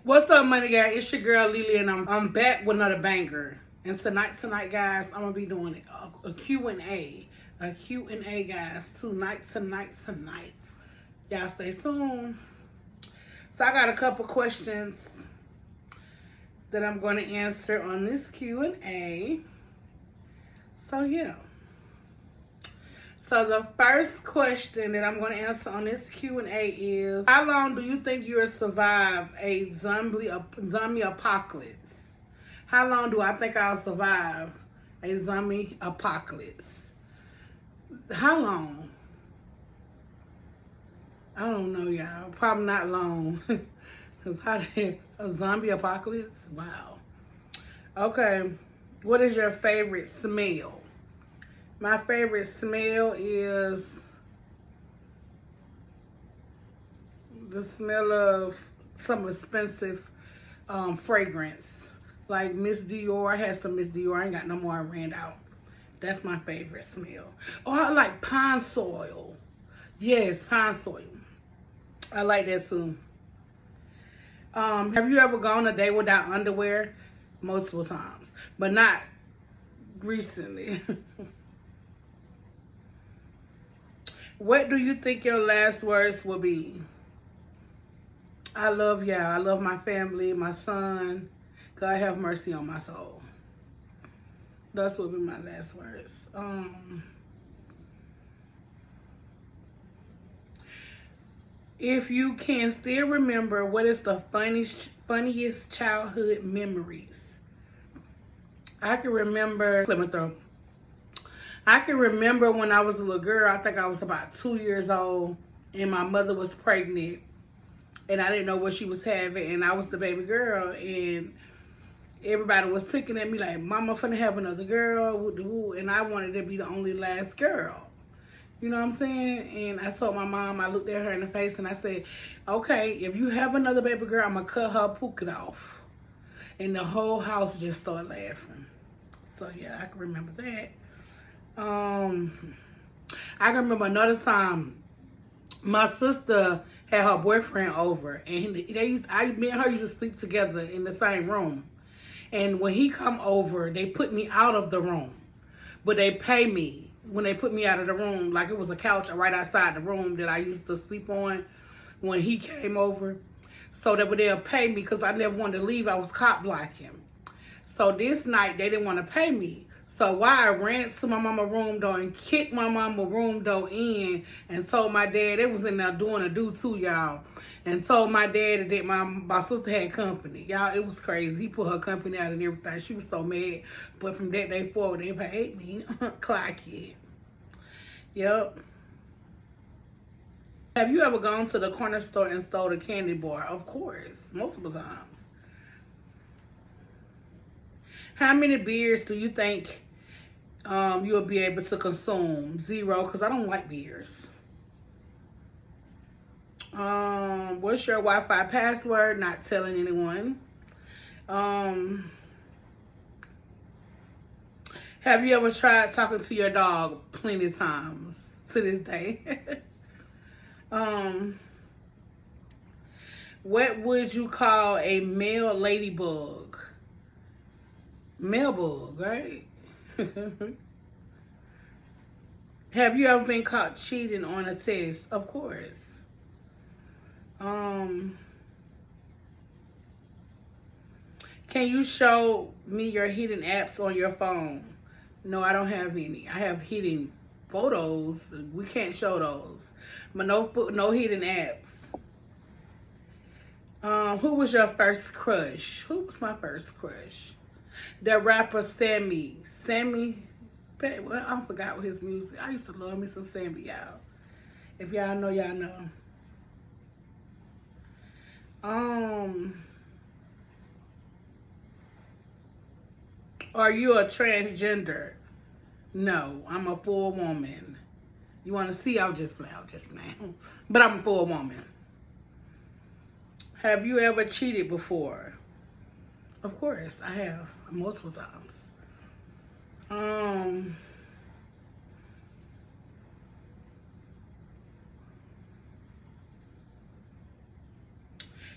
What's up, money guy? It's your girl Lily, and I'm back with another banger. And tonight, guys, I'm gonna be doing a Q&A, guys. Tonight. Y'all stay tuned. So I got a couple questions that I'm gonna answer on this Q&A. So yeah. So the first question that I'm going to answer on this Q&A is, how long do you think you'll survive a zombie apocalypse? How long do I think I'll survive a zombie apocalypse? How long? I don't know, y'all. Probably not long. Because a zombie apocalypse? Wow. Okay. What is your favorite smell? My favorite smell is the smell of some expensive fragrance. Like Miss Dior. I had some Miss Dior. I ain't got no more. I ran out. That's my favorite smell. Oh, I like pine soil. Yes, pine soil. I like that too. Have you ever gone a day without underwear? Multiple times. But not recently. What do you think your last words will be? I love y'all. I love my family, my son. God have mercy on my soul. Those will be my last words. If you can still remember, what is the funniest childhood memories? I can remember. Let me throw. I can remember when I was a little girl. I think I was about 2 years old, and my mother was pregnant, and I didn't know what she was having, and I was the baby girl, and everybody was picking at me like, "Mama finna have another girl," and I wanted to be the only last girl. You know what I'm saying? And I told my mom, I looked at her in the face and I said, "Okay, if you have another baby girl, I'm gonna cut her puka off." And the whole house just started laughing. So yeah, I can remember that. I can remember another time my sister had her boyfriend over, and me and her used to sleep together in the same room. And when he come over, they put me out of the room, but they pay me when they put me out of the room, like it was a couch right outside the room that I used to sleep on when he came over. So that they'll pay me because I never wanted to leave. I was cop blocking. So this night they didn't want to pay me. So why I ran to my mama room door and kicked my mama room door in and told my dad, they was in there doing a do too, y'all. And told my dad that my sister had company. Y'all, it was crazy. He put her company out and everything. She was so mad. But from that day forward, they paid me. Clock it. Yep. Have you ever gone to the corner store and stole a candy bar? Of course. Multiple times. How many beers do you think you'll be able to consume? 0, because I don't like beers. What's your Wi-Fi password? Not telling anyone. Have you ever tried talking to your dog? Plenty of times to this day. What would you call a male ladybug? Male bug, right? Have you ever been caught cheating on a test? Of course. Can you show me your hidden apps on your phone? No, I don't have any. I have hidden photos. We can't show those. But no hidden apps. Who was your first crush? Who was my first crush? The rapper Sammy. Well, I forgot his music. I used to love me some Sammy, y'all. If y'all know, y'all know. Are you a transgender? No, I'm a full woman. You want to see? I'll just play. But I'm a full woman. Have you ever cheated before? Of course, I have. Multiple times.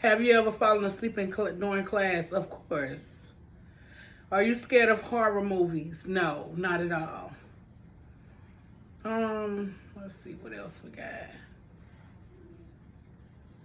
Have you ever fallen asleep during class? Of course. Are you scared of horror movies? No, not at all. Let's see what else we got.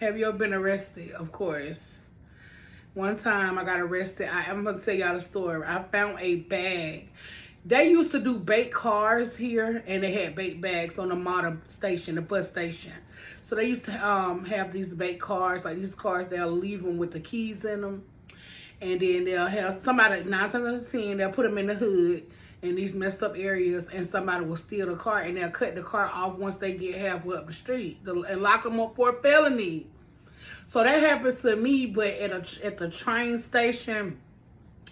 Have you ever been arrested? Of course. One time I got arrested. I'm going to tell y'all the story. I found a bag. They used to do bait cars here, and they had bait bags on the MARTA station, the bus station. So they used to have these bait cars, like these cars, they'll leave them with the keys in them. And then they'll have somebody, 9 times out of 10, they'll put them in the hood in these messed up areas, and somebody will steal the car, and they'll cut the car off once they get halfway up the street and lock them up for a felony. So that happened to me, but at the train station,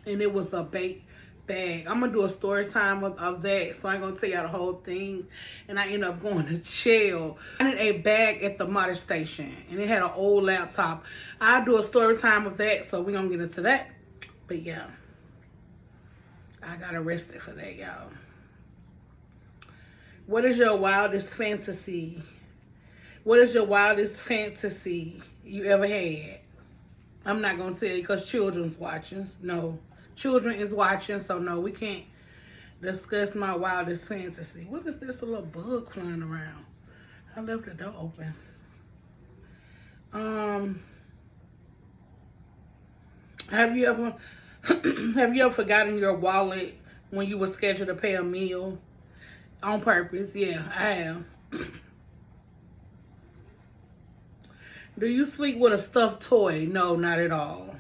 and it was a bait bag. I'm gonna do a story time of that, so I ain't gonna tell y'all the whole thing. And I ended up going to jail. I had a bag at the MARTA station, and it had an old laptop. I'll do a story time of that, so we're gonna get into that. But yeah, I got arrested for that, y'all. What is your wildest fantasy? What is your wildest fantasy you ever had? I'm not gonna tell you because children's watching. No. Children is watching, so no, we can't discuss my wildest fantasy. What is this? A little bug flying around. I left the door open. Have you ever forgotten your wallet when you were scheduled to pay a meal on purpose? Yeah, I have. Do you sleep with a stuffed toy? No, not at all.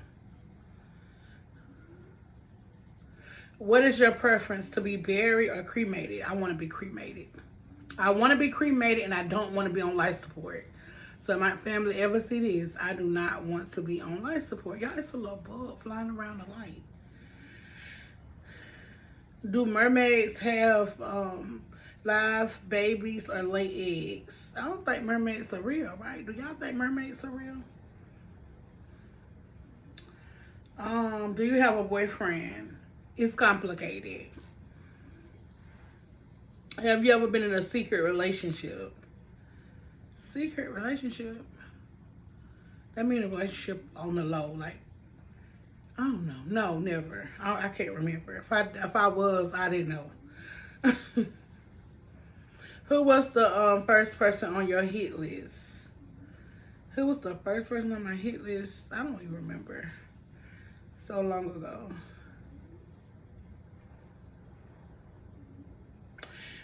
What is your preference, to be buried or cremated? I want to be cremated. I want to be cremated, and I don't want to be on life support. So if my family ever see this, I do not want to be on life support. Y'all, it's a little bug flying around the light. Do mermaids have live babies or lay eggs? I don't think mermaids are real, right? Do y'all think mermaids are real? Do you have a boyfriend? It's complicated. Have you ever been in a secret relationship? Secret relationship? That means a relationship on the low, like, I don't know. No, never. I can't remember. If I was, I didn't know. Who was the first person on your hit list? Who was the first person on my hit list? I don't even remember. So long ago.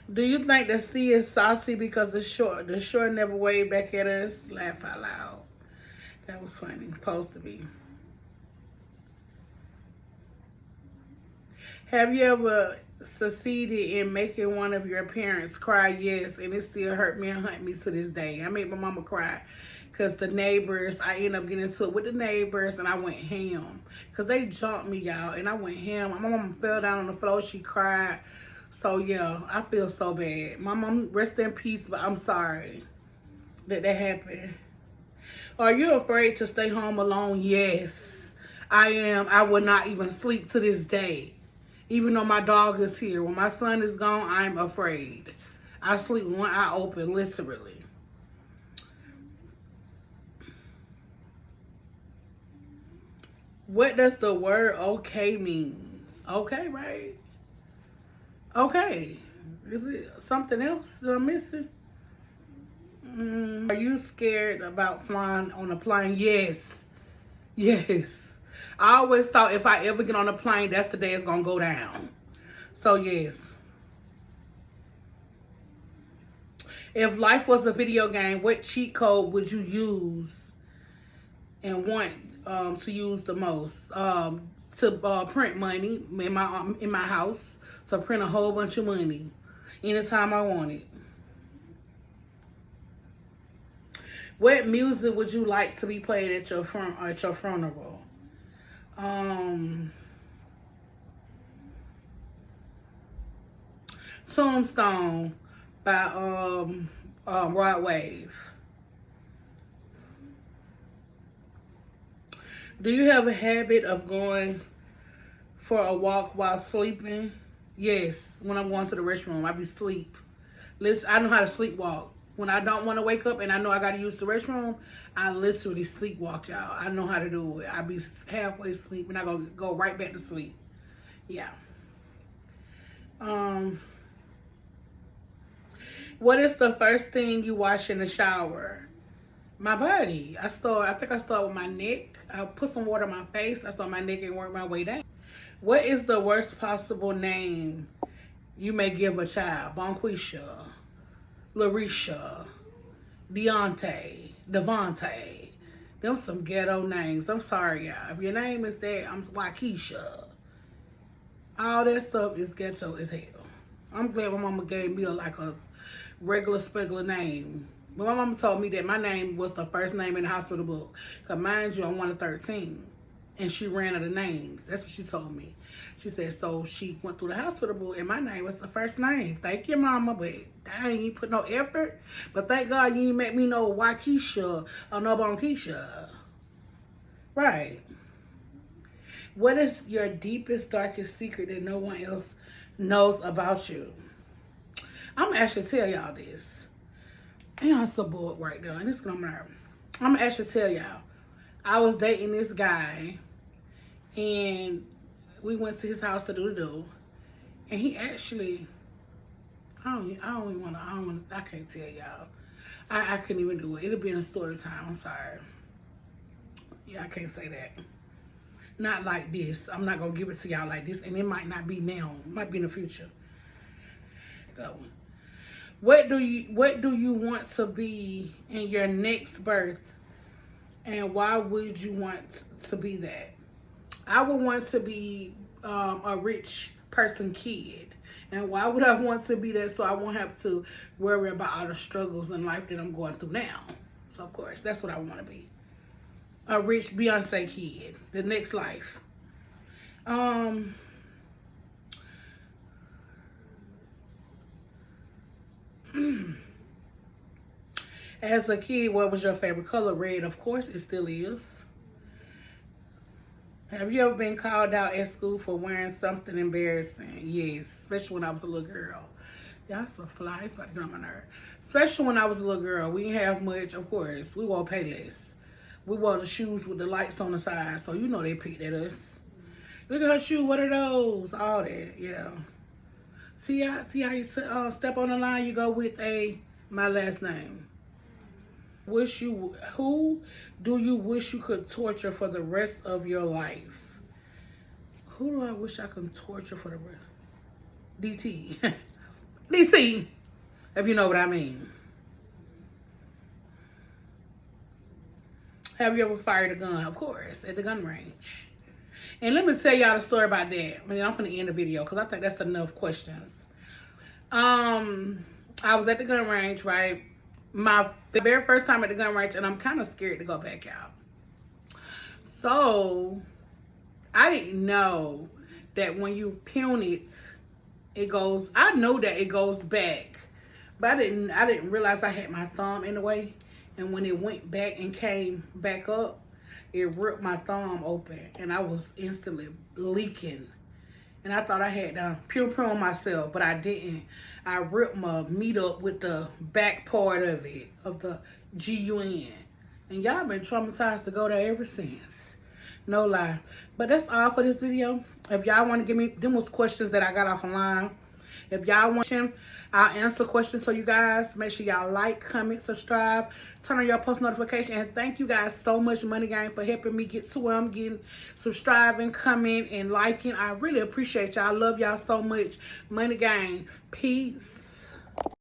Do you think the sea is salty because the shore never waved back at us? Laugh out loud. That was funny. Supposed to be. Have you ever succeeded in making one of your parents cry? Yes, and it still hurt me and hunt me to this day. I made my mama cry because the neighbors, I ended up getting into it with the neighbors, and I went ham because they jumped me, y'all, and I went ham. My mama fell down on the floor. She cried. So, yeah, I feel so bad. My mom, rest in peace, but I'm sorry that happened. Are you afraid to stay home alone? Yes, I am. I will not even sleep to this day. Even though my dog is here. When my son is gone, I'm afraid. I sleep with one eye open, literally. What does the word okay mean? Okay, right? Okay. Is it something else that I'm missing? Are you scared about flying on a plane? Yes. Yes. I always thought if I ever get on a plane, that's the day it's going to go down. So, yes. If life was a video game, what cheat code would you use and want to use the most? To print money in my house. To print a whole bunch of money anytime I want it. What music would you like to be played at your funeral? Tombstone by Rod Wave. Do you have a habit of going for a walk while sleeping? Yes, when I'm going to the restroom, I be asleep. I know how to sleepwalk. When I don't want to wake up and I know I got to use the restroom, I literally sleepwalk, y'all. I know how to do it. I be halfway asleep and I go right back to sleep. Yeah. What is the first thing you wash in the shower? My body. I think I start with my neck. I put some water on my face. I start my neck and work my way down. What is the worst possible name you may give a child? Bonquisha, Larisha, Deontay, Devontae. Them some ghetto names. I'm sorry, y'all. If your name is that, I'm Waukesha. All that stuff is ghetto as hell. I'm glad my mama gave me a regular specular name. But my mama told me that my name was the first name in the hospital book. Because mind you, I'm one of 13. And she ran out of names. That's what she told me. She said, so she went through the hospital book and my name was the first name. Thank you, mama, but dang, you put no effort. But thank God you didn't make me know Waukesha or no Bonquisha. Right. What is your deepest, darkest secret that no one else knows about you? I'm going to actually tell y'all this. And I'm so bored right now. And it's going to nerve. I'm going to actually tell y'all. I was dating this guy. And we went to his house to do the do. And he actually... I can't tell y'all. I couldn't even do it. It'll be in a story time. I'm sorry. Yeah, I can't say that. Not like this. I'm not going to give it to y'all like this. And it might not be now. It might be in the future. So... What do you want to be in your next birth, and why would you want to be that? I would want to be a rich person kid. And why would I want to be that? So I won't have to worry about all the struggles in life that I'm going through now. So of course, that's what I want to be. A rich Beyonce kid. The next life. As a kid, what was your favorite color? Red, of course, it still is. Have you ever been called out at school for wearing something embarrassing? Yes, especially when I was a little girl. Y'all so fly, it's about to get on my nerve. Especially when I was a little girl. We didn't have much, of course. We wore Payless. We wore the shoes with the lights on the side, so you know they picked at us. Look at her shoe, what are those? All that, yeah. See how you step on the line, you go with my last name. Who do you wish you could torture for the rest of your life? Who do I wish I could torture for the rest? DT. DT, if you know what I mean. Have you ever fired a gun? Of course, at the gun range. And let me tell y'all the story about that. I'm going to end the video because I think that's enough questions. I was at the gun range, right? The very first time at the gun range, and I'm kind of scared to go back out. So, I didn't know that when you pin it goes, I know that it goes back. But I didn't realize I had my thumb in the way. And when it went back and came back up, it ripped my thumb open. And I was instantly leaking. And I thought I had pure on myself, but I didn't. I ripped my meat up with the back part of it, of the GUN. And y'all been traumatized to go there ever since. No lie. But that's all for this video. If y'all want to give me, them was questions that I got off online. If y'all want them, I'll answer questions for you guys. Make sure y'all like, comment, subscribe, turn on your post notification. And thank you guys so much, Money Gang, for helping me get to where I'm getting. Subscribing, commenting, and liking. I really appreciate y'all. I love y'all so much. Money Gang. Peace.